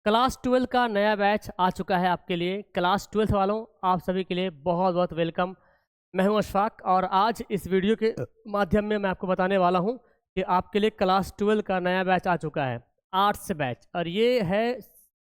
Class 12 का नया batch आ चुका है आपके लिए। क्लास 12 वालों, आप सभी के लिए बहुत बहुत वेलकम। मैं हूं अशफाक और आज इस वीडियो के माध्यम में मैं आपको बताने वाला हूं कि आपके लिए क्लास 12 का नया बैच आ चुका है, आर्ट्स बैच। और ये है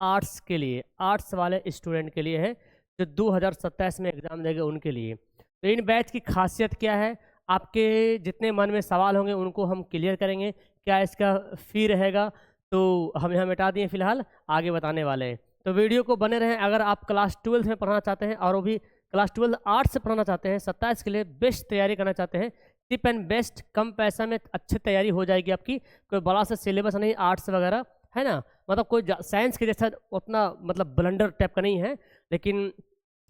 आर्ट्स के लिए, आर्ट्स वाले स्टूडेंट के लिए है जो 2027 में एग्ज़ाम देंगे उनके लिए। तो इन बैच की खासियत क्या है, आपके जितने मन में सवाल होंगे उनको हम क्लियर करेंगे। क्या इसका फ़ी रहेगा, तो हम यहाँ मिटा दिए, फिलहाल आगे बताने वाले हैं। तो वीडियो को बने रहें। अगर आप क्लास 12 में पढ़ना चाहते हैं और वो भी क्लास 12 आर्ट्स से पढ़ना चाहते हैं, 27 के लिए बेस्ट तैयारी करना चाहते हैं, चिप एंड बेस्ट, कम पैसा में अच्छी तैयारी हो जाएगी आपकी। कोई बड़ा सा सिलेबस नहीं आर्ट्स वगैरह, है ना। मतलब कोई साइंस के जैसा उतना मतलब ब्लंडर टाइप का नहीं है, लेकिन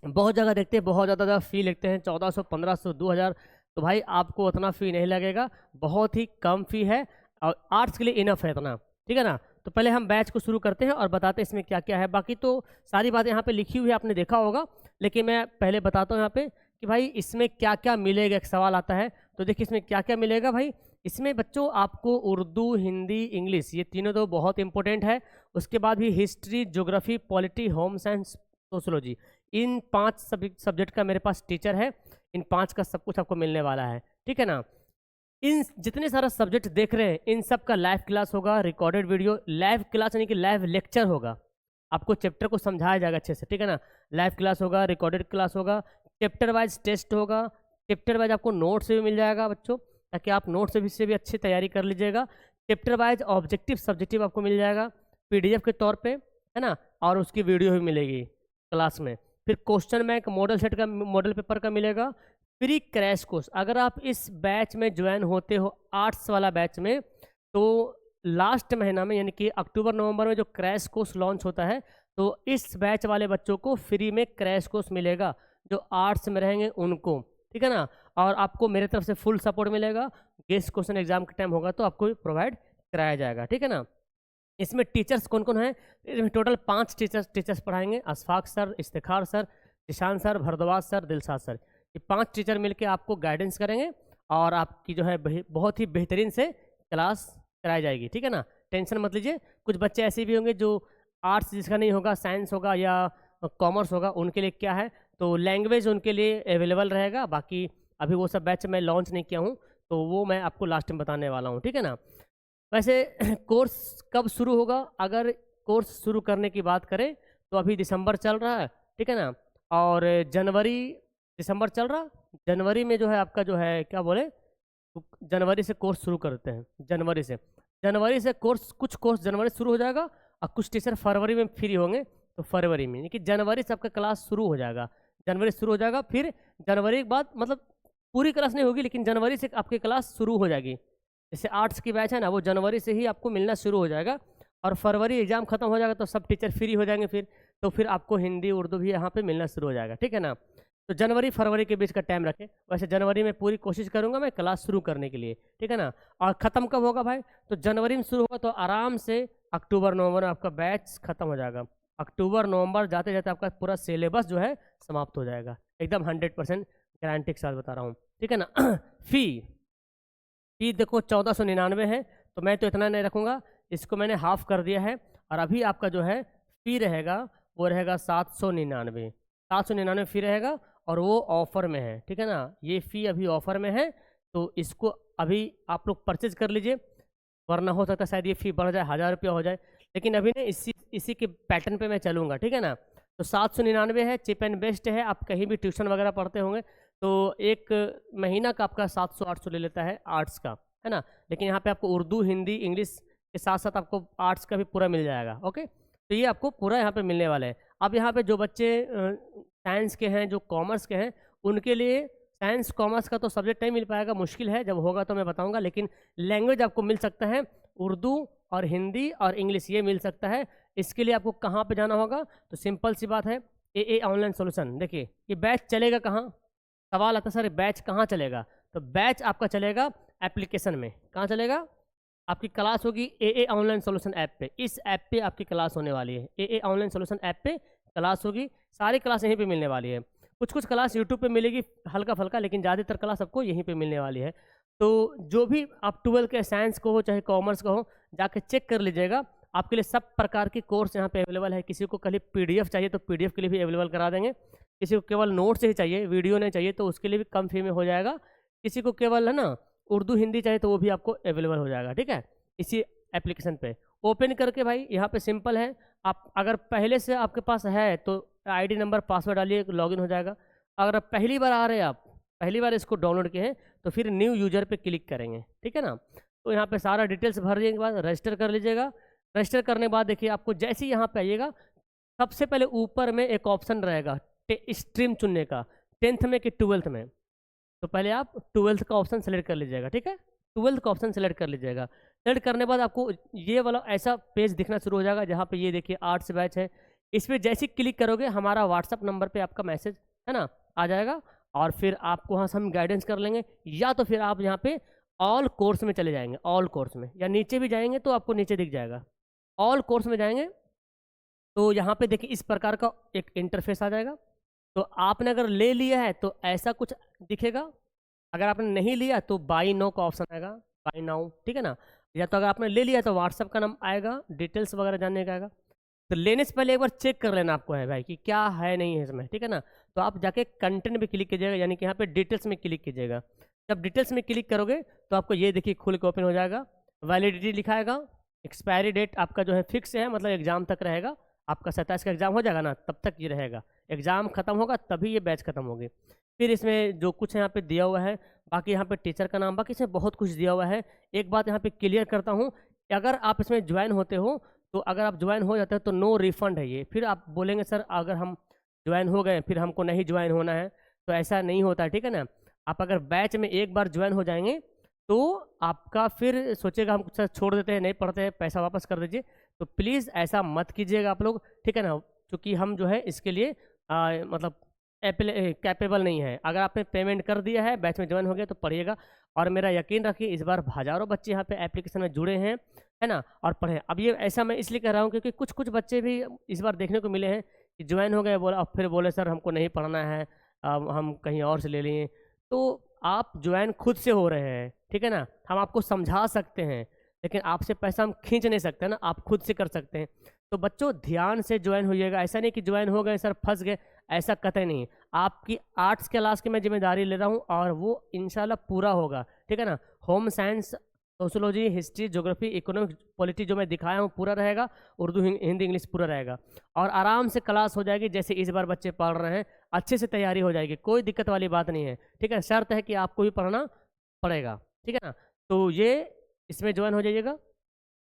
बहुत जगह देखते हैं बहुत ज़्यादा फ़ी लेते हैं, 1400, 1500, 2000। तो भाई आपको उतना फ़ी नहीं लगेगा, बहुत ही कम फ़ी है और आर्ट्स के लिए इनफ है इतना, ठीक है ना। तो पहले हम बैच को शुरू करते हैं और बताते हैं इसमें क्या क्या है। बाकी तो सारी बातें यहाँ पे लिखी हुई है, आपने देखा होगा, लेकिन मैं पहले बताता हूँ यहाँ पे कि भाई इसमें क्या क्या मिलेगा। एक सवाल आता है, तो देखिए इसमें क्या क्या मिलेगा भाई। इसमें बच्चों आपको उर्दू, हिंदी, इंग्लिश, ये तीनों तो बहुत इंपॉर्टेंट है। उसके बाद भी history, geography, polity, home science, sociology, इन 5 सब्जेक्ट का मेरे पास टीचर है। इन 5 का सब कुछ आपको मिलने वाला है, ठीक है ना। इन जितने सारा सब्जेक्ट देख रहे हैं इन सब का लाइव क्लास होगा, रिकॉर्डेड वीडियो। लाइव क्लास यानी कि लाइव लेक्चर होगा, आपको चैप्टर को समझाया जाएगा अच्छे से, ठीक है ना। लाइव क्लास होगा, रिकॉर्डेड क्लास होगा, चैप्टर वाइज टेस्ट होगा, चैप्टर वाइज आपको नोट्स भी मिल जाएगा बच्चों, ताकि आप नोट्स से भी अच्छी तैयारी कर लीजिएगा। चैप्टर वाइज ऑब्जेक्टिव सब्जेक्टिव आपको मिल जाएगा PDF के तौर पे, है ना। और उसकी वीडियो भी मिलेगी क्लास में। फिर क्वेश्चन बैंक, मॉडल सेट का, मॉडल पेपर का मिलेगा। फ्री क्रैश कोर्स, अगर आप इस बैच में ज्वाइन होते हो आर्ट्स वाला बैच में, तो लास्ट महीना में यानी कि अक्टूबर नवंबर में जो क्रैश कोर्स लॉन्च होता है, तो इस बैच वाले बच्चों को फ्री में क्रैश कोर्स मिलेगा जो आर्ट्स में रहेंगे उनको, ठीक है ना। और आपको मेरे तरफ से फुल सपोर्ट मिलेगा। गेस्ट क्वेश्चन एग्जाम का टाइम होगा तो आपको प्रोवाइड कराया जाएगा, ठीक है ना। इसमें टीचर्स कौन कौन है, इसमें टोटल 5 टीचर्स पढ़ाएंगे। Ashfaq sir, Iftikhar sir, Zeeshan sir, Bhardwaj sir, Dilshad sir. ये 5 टीचर मिलकर आपको गाइडेंस करेंगे और आपकी जो है बहुत ही बेहतरीन से क्लास कराई जाएगी, ठीक है ना। टेंशन मत लीजिए। कुछ बच्चे ऐसे भी होंगे जो आर्ट्स जिसका नहीं होगा, साइंस होगा या कॉमर्स होगा, उनके लिए क्या है, तो लैंग्वेज उनके लिए अवेलेबल रहेगा। बाकी अभी वो सब बैच मैं लॉन्च नहीं किया हूँ, तो वो मैं आपको लास्ट में बताने वाला हूँ, ठीक है ना। वैसे कोर्स कब शुरू होगा, अगर कोर्स शुरू करने की बात करें तो अभी दिसंबर चल रहा है, ठीक है ना। और जनवरी, दिसंबर चल रहा, जनवरी में जो है आपका जो है क्या बोले, जनवरी से कोर्स शुरू करते हैं। जनवरी से कोर्स, कुछ कोर्स जनवरी शुरू हो जाएगा और कुछ टीचर फरवरी में फ्री होंगे, तो फरवरी में, यानी कि जनवरी से आपका क्लास शुरू हो जाएगा। जनवरी शुरू हो जाएगा, फिर जनवरी के बाद मतलब पूरी क्लास नहीं होगी, लेकिन जनवरी से आपकी क्लास शुरू हो जाएगी। जैसे आर्ट्स की बैच है ना, वो जनवरी से ही आपको मिलना शुरू हो जाएगा और फरवरी एग्जाम खत्म हो जाएगा तो सब टीचर फ्री हो जाएंगे फिर, तो फिर आपको हिंदी उर्दू भी यहाँ पे मिलना शुरू हो जाएगा, ठीक है ना। तो जनवरी फरवरी के बीच का टाइम रखें। वैसे जनवरी में पूरी कोशिश करूँगा मैं क्लास शुरू करने के लिए, ठीक है ना। और ख़त्म कब होगा भाई, तो जनवरी में शुरू होगा तो आराम से अक्टूबर नवंबर में आपका बैच खत्म हो जाएगा। अक्टूबर नवंबर जाते जाते आपका पूरा सिलेबस जो है समाप्त हो जाएगा, एकदम 100% गारंटी के साथ बता रहा हूँ, ठीक है ना। फी देखो 1499 है, तो मैं तो इतना नहीं रखूँगा, इसको मैंने हाफ कर दिया है। और अभी आपका जो है फ़ी रहेगा वो रहेगा 799, 799 फ़ी रहेगा और वो ऑफ़र में है, ठीक है ना। ये फ़ी अभी ऑफ़र में है, तो इसको अभी आप लोग परचेज कर लीजिए, वरना हो सकता है शायद ये फ़ी बढ़ जाए, 1000 रुपया हो जाए। लेकिन अभी ना इसी के पैटर्न पे मैं चलूँगा, ठीक है ना। तो 799 है, चिप एंड बेस्ट है। आप कहीं भी ट्यूशन वगैरह पढ़ते होंगे तो एक महीना का आपका 700-800 ले लेता है आर्ट्स का, है ना। लेकिन यहाँ पे आपको उर्दू, हिंदी, इंग्लिश के साथ साथ आपको आर्ट्स का भी पूरा मिल जाएगा, ओके। तो ये आपको पूरा यहाँ पे मिलने वाला है। अब यहाँ पे जो बच्चे साइंस के हैं, जो कॉमर्स के हैं, उनके लिए साइंस कॉमर्स का तो सब्जेक्ट नहीं मिल पाएगा, मुश्किल है, जब होगा तो मैं बताऊँगा। लेकिन लैंग्वेज आपको मिल सकता है, उर्दू और हिंदी और इंग्लिश ये मिल सकता है। इसके लिए आपको कहाँ पर जाना होगा, तो सिंपल सी बात है, AA ऑनलाइन सोल्यूशन। देखिए ये बैच चलेगा कहाँ, सवाल आता है सर बैच कहाँ चलेगा, तो बैच आपका चलेगा एप्लीकेशन में। कहाँ चलेगा, आपकी क्लास होगी AA ऑनलाइन सोल्यूशन ऐप पे। इस ऐप पे आपकी क्लास होने वाली है, AA ऑनलाइन सोल्यूशन ऐप पे क्लास होगी। सारी क्लास यहीं पे मिलने वाली है। कुछ क्लास यूट्यूब पे मिलेगी हल्का फुल्का, लेकिन ज़्यादातर क्लास आपको यहीं पे मिलने वाली है। तो जो भी आप 12 के साइंस को हो चाहे कॉमर्स का हो, जाके चेक कर लीजिएगा। आपके लिए सब प्रकार की कोर्स यहाँ पे अवेलेबल है। किसी को खाली PDF चाहिए तो PDF के लिए भी अवेलेबल करा देंगे। किसी को केवल नोट्स ही चाहिए, वीडियो नहीं चाहिए, तो उसके लिए भी कम फी में हो जाएगा। किसी को केवल है ना उर्दू हिंदी चाहिए तो वो भी आपको अवेलेबल हो जाएगा, ठीक है, इसी एप्लीकेशन पे। ओपन करके भाई यहाँ पे सिंपल है, आप अगर पहले से आपके पास है तो ID नंबर पासवर्ड डालिए, लॉगिन हो जाएगा। अगर आप पहली बार आ रहे हैं, आप पहली बार इसको डाउनलोड किए हैं, तो फिर न्यू यूजर पे क्लिक करेंगे, ठीक है ना। तो यहाँ पे सारा डिटेल्स भरने के बाद रजिस्टर कर लीजिएगा। रजिस्टर करने के बाद देखिए आपको जैसे ही यहाँ पे आइएगा, सबसे पहले ऊपर में एक ऑप्शन रहेगा स्ट्रीम चुनने का, 10th में कि 12th में। तो पहले आप 12th का ऑप्शन सेलेक्ट कर लीजिएगा, ठीक है, 12th का ऑप्शन सेलेक्ट कर लीजिएगा। सेलेक्ट करने के बाद आपको ये वाला ऐसा पेज दिखना शुरू हो जाएगा, जहाँ पे ये देखिए आर्ट्स बैच है। इस पर जैसे क्लिक करोगे हमारा व्हाट्सअप नंबर पे आपका मैसेज है ना आ जाएगा, और फिर आपको वहाँ से हम गाइडेंस कर लेंगे, या तो फिर आप यहाँ पे ऑल कोर्स में चले जाएंगे, ऑल कोर्स में, या नीचे भी जाएंगे तो आपको नीचे दिख जाएगा। ऑल कोर्स में जाएंगे तो यहाँ पे देखिए इस प्रकार का एक इंटरफेस आ जाएगा। तो आपने अगर ले लिया है तो ऐसा कुछ दिखेगा, अगर आपने नहीं लिया तो बाई नाउ का ऑप्शन आएगा, बाई नाउ, ठीक है ना। या तो अगर आपने ले लिया तो व्हाट्सअप का नाम आएगा, डिटेल्स वगैरह जानने का आएगा। तो लेने से पहले एक बार चेक कर लेना आपको है भाई कि क्या है नहीं है इसमें, ठीक है ना। तो आप जाके कंटेंट में क्लिक कीजिएगा, यानी कि यहाँ पे डिटेल्स में क्लिक कीजिएगा। जब डिटेल्स में क्लिक करोगे तो आपको ये देखिए खुल के ओपन हो जाएगा। वैलिडिटी लिखाएगा, एक्सपायरी डेट आपका जो है फिक्स है, मतलब एग्जाम तक रहेगा। आपका 27 का एग्जाम हो जाएगा ना, तब तक ये रहेगा। एग्जाम खत्म होगा तभी ये बैच खत्म होगी। फिर इसमें जो कुछ यहाँ पे दिया हुआ है, बाकी यहाँ पे टीचर का नाम, बाकी इसमें बहुत कुछ दिया हुआ है। एक बात यहाँ पे क्लियर करता हूँ, अगर आप इसमें ज्वाइन होते हो तो अगर आप ज्वाइन हो जाते हो तो नो रिफंड है ये। फिर आप बोलेंगे सर अगर हम ज्वाइन हो गए फिर हमको नहीं ज्वाइन होना है, तो ऐसा नहीं होता है, ठीक है ना। आप अगर बैच में एक बार ज्वाइन हो जाएंगे तो आपका फिर सोचेगा हम सर छोड़ देते हैं, नहीं पढ़ते हैं, पैसा वापस कर दीजिए। तो प्लीज़ ऐसा मत कीजिएगा आप लोग, ठीक है ना, क्योंकि हम जो है इसके लिए मतलब कैपेबल नहीं है। अगर आपने पेमेंट कर दिया है, बैच में ज्वाइन हो गया तो पढ़िएगा। और मेरा यकीन रखिए इस बार हज़ारों बच्चे यहाँ पे एप्लीकेशन में जुड़े हैं, है ना, और पढ़ें। अब ये ऐसा मैं इसलिए कह रहा हूँ क्योंकि कुछ कुछ बच्चे भी इस बार देखने को मिले हैं कि ज्वाइन हो गए, बोला, अब फिर बोले सर हमको नहीं पढ़ना है, हम कहीं और से ले लिए। तो आप ज्वाइन खुद से हो रहे हैं, ठीक है ना, हम आपको समझा सकते हैं, लेकिन आपसे पैसा हम खींच नहीं सकते ना, आप खुद से कर सकते हैं। तो बच्चों ध्यान से ज्वाइन होइएगा, ऐसा नहीं कि ज्वाइन हो गए सर फंस गए, ऐसा कतई नहीं। आपकी आर्ट्स क्लास की मैं जिम्मेदारी ले रहा हूँ और वो इंशाल्लाह पूरा होगा, ठीक है ना। Home science, sociology, history, geography, economics, polity जो मैं दिखाया हूँ पूरा रहेगा, उर्दू, हिंदी, इंग्लिश पूरा रहेगा, और आराम से क्लास हो जाएगी जैसे इस बार बच्चे पढ़ रहे हैं। अच्छे से तैयारी हो जाएगी, कोई दिक्कत वाली बात नहीं है, ठीक है। शर्त है कि आपको भी पढ़ना पड़ेगा, ठीक है ना। तो ये इसमें ज्वाइन हो जाइएगा।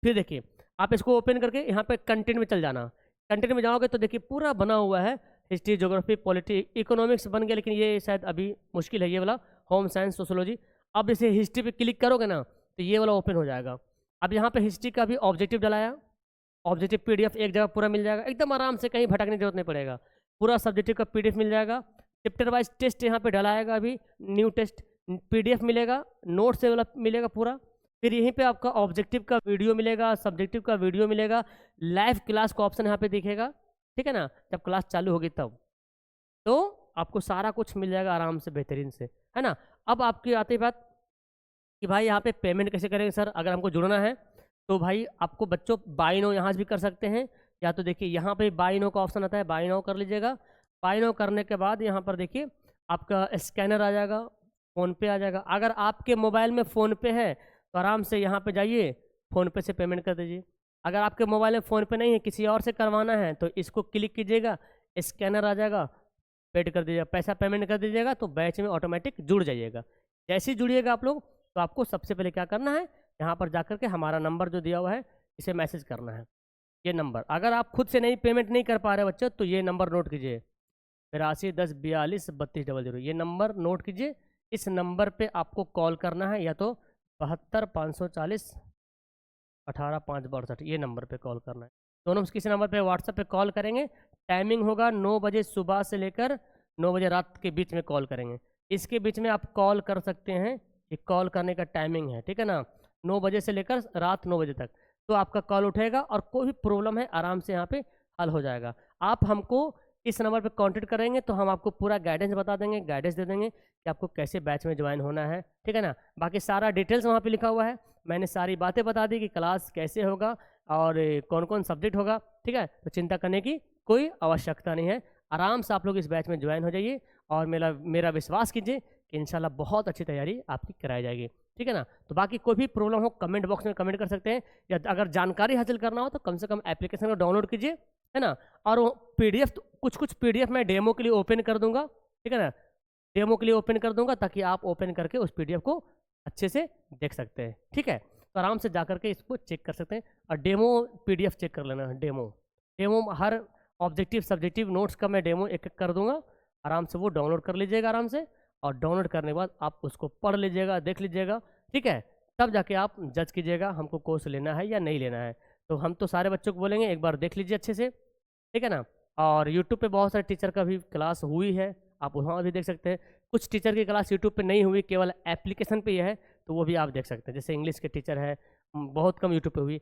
फिर देखिए आप इसको ओपन करके यहाँ पे कंटेंट में चल जाना। कंटेंट में जाओगे तो देखिए पूरा बना हुआ है, हिस्ट्री, ज्योग्राफी, पॉलिटी, इकोनॉमिक्स बन गया, लेकिन ये शायद अभी मुश्किल है ये वाला, होम साइंस, सोशोलॉजी। अब इसे हिस्ट्री पे क्लिक करोगे ना तो ये वाला ओपन हो जाएगा। अब यहाँ पे हिस्ट्री का भी ऑब्जेक्टिव डलाया, ऑब्जेक्टिव PDF एक जगह पूरा मिल जाएगा, एकदम आराम से, कहीं भटकने की जरूरत नहीं पड़ेगा। पूरा सब्जेक्टिव का PDF मिल जाएगा। चैप्टर वाइज टेस्ट यहाँ पे डलाएगा, अभी न्यू टेस्ट PDF मिलेगा, नोट से वाला मिलेगा पूरा। फिर यहीं पे आपका ऑब्जेक्टिव का वीडियो मिलेगा, सब्जेक्टिव का वीडियो मिलेगा, लाइव क्लास का ऑप्शन यहाँ पे दिखेगा, ठीक है ना, जब क्लास चालू होगी तब। तो आपको सारा कुछ मिल जाएगा आराम से, बेहतरीन से, है ना। अब आपकी आती बात कि भाई यहाँ पे पेमेंट कैसे करेंगे सर, अगर हमको जुड़ना है तो भाई आपको बच्चों बाई नो यहाँ से भी कर सकते हैं, या तो देखिए यहाँ पे बाई नो का ऑप्शन आता है, बाई नो कर लीजिएगा। बाई नो करने के बाद यहाँ पर देखिए आपका स्कैनर आ जाएगा, फ़ोनपे आ जाएगा। अगर आपके मोबाइल में फ़ोनपे है तो आराम से यहाँ पे जाइए, फ़ोनपे से पेमेंट कर दीजिए। अगर आपके मोबाइल में फ़ोनपे नहीं है, किसी और से करवाना है, तो इसको क्लिक कीजिएगा, स्कैनर आ जाएगा, पेड कर दीजिएगा, पैसा पेमेंट कर दीजिएगा, तो बैच में ऑटोमेटिक जुड़ जाइएगा। जैसे ही जुड़िएगा आप लोग तो आपको सबसे पहले क्या करना है, यहाँ पर जाकर के हमारा नंबर जो दिया हुआ है इसे मैसेज करना है, ये नंबर। अगर आप खुद से नहीं पेमेंट नहीं कर पा रहे बच्चे तो ये नंबर नोट कीजिए, 8210423200, ये नंबर नोट कीजिए। इस नंबर पे आपको कॉल करना है, या तो 72 540 18 5 62, ये नंबर पे कॉल करना है। दोनों किसी नंबर पे व्हाट्सएप पे कॉल करेंगे। टाइमिंग होगा 9 बजे सुबह से लेकर 9 बजे रात के बीच में कॉल करेंगे। इसके बीच में आप कॉल कर सकते हैं, ये कॉल करने का टाइमिंग है, ठीक है ना, 9 बजे से लेकर रात 9 बजे तक। तो आपका कॉल उठेगा और कोई भी प्रॉब्लम है आराम से यहाँ पे हल हो जाएगा। आप हमको इस नंबर पे कांटेक्ट करेंगे तो हम आपको पूरा गाइडेंस बता देंगे, गाइडेंस दे देंगे कि आपको कैसे बैच में ज्वाइन होना है, ठीक है ना। बाकी सारा डिटेल्स वहाँ पे लिखा हुआ है, मैंने सारी बातें बता दी कि क्लास कैसे होगा, और कौन कौन सब्जेक्ट होगा, ठीक है। तो चिंता करने की कोई आवश्यकता नहीं है, आराम से आप लोग इस बैच में ज्वाइन हो जाइए और मेरा विश्वास कीजिए कि इंशाल्लाह बहुत अच्छी तैयारी आपकी कराई जाएगी, ठीक है ना। तो बाकी कोई भी प्रॉब्लम हो कमेंट बॉक्स में कमेंट कर सकते हैं, या अगर जानकारी हासिल करना हो तो कम से कम एप्लीकेशन को डाउनलोड कीजिए, है ना। और वो पीडीएफ, कुछ पीडीएफ मैं डेमो के लिए ओपन कर दूंगा, ठीक है ना, डेमो के लिए ओपन कर दूंगा ताकि आप ओपन करके उस पीडीएफ को अच्छे से देख सकते हैं, ठीक है। तो आराम से जा करके इसको चेक कर सकते हैं और डेमो पीडीएफ चेक कर लेना। डेमो हर ऑब्जेक्टिव सब्जेक्टिव नोट्स का मैं डेमो एक एक कर दूंगा, आराम से वो डाउनलोड कर लीजिएगा आराम से, और डाउनलोड करने के बाद आप उसको पढ़ लीजिएगा, देख लीजिएगा, ठीक है। तब जाके आप जज कीजिएगा हमको कोर्स लेना है या नहीं लेना है। तो हम तो सारे बच्चों को बोलेंगे एक बार देख लीजिए अच्छे से, ठीक है ना। और यूट्यूब पे बहुत सारे टीचर का भी क्लास हुई है, आप वहाँ भी देख सकते हैं। कुछ टीचर की क्लास यूट्यूब पे नहीं हुई, केवल एप्लीकेशन पे ही है, तो वो भी आप देख सकते हैं। जैसे इंग्लिश के टीचर है, बहुत कम यूट्यूब पे हुई।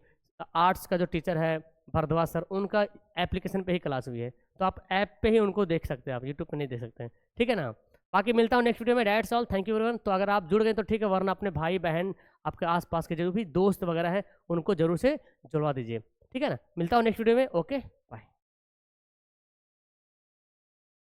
आर्ट्स का जो टीचर है भरद्वाज सर, उनका एप्लीकेशन पे ही क्लास हुई है, तो आप ऐप पे ही उनको देख सकते हैं, आप यूट्यूब पे नहीं देख सकते हैं, ठीक है ना। बाकी मिलता हूँ नेक्स्ट वीडियो में। That's all, thank you everyone. तो अगर आप जुड़ गए तो ठीक है, वरना अपने भाई बहन आपके आसपास के जो भी दोस्त वगैरह हैं उनको जरूर से जुड़वा दीजिए, ठीक है ना। मिलता हूँ नेक्स्ट वीडियो में, ओके बाय।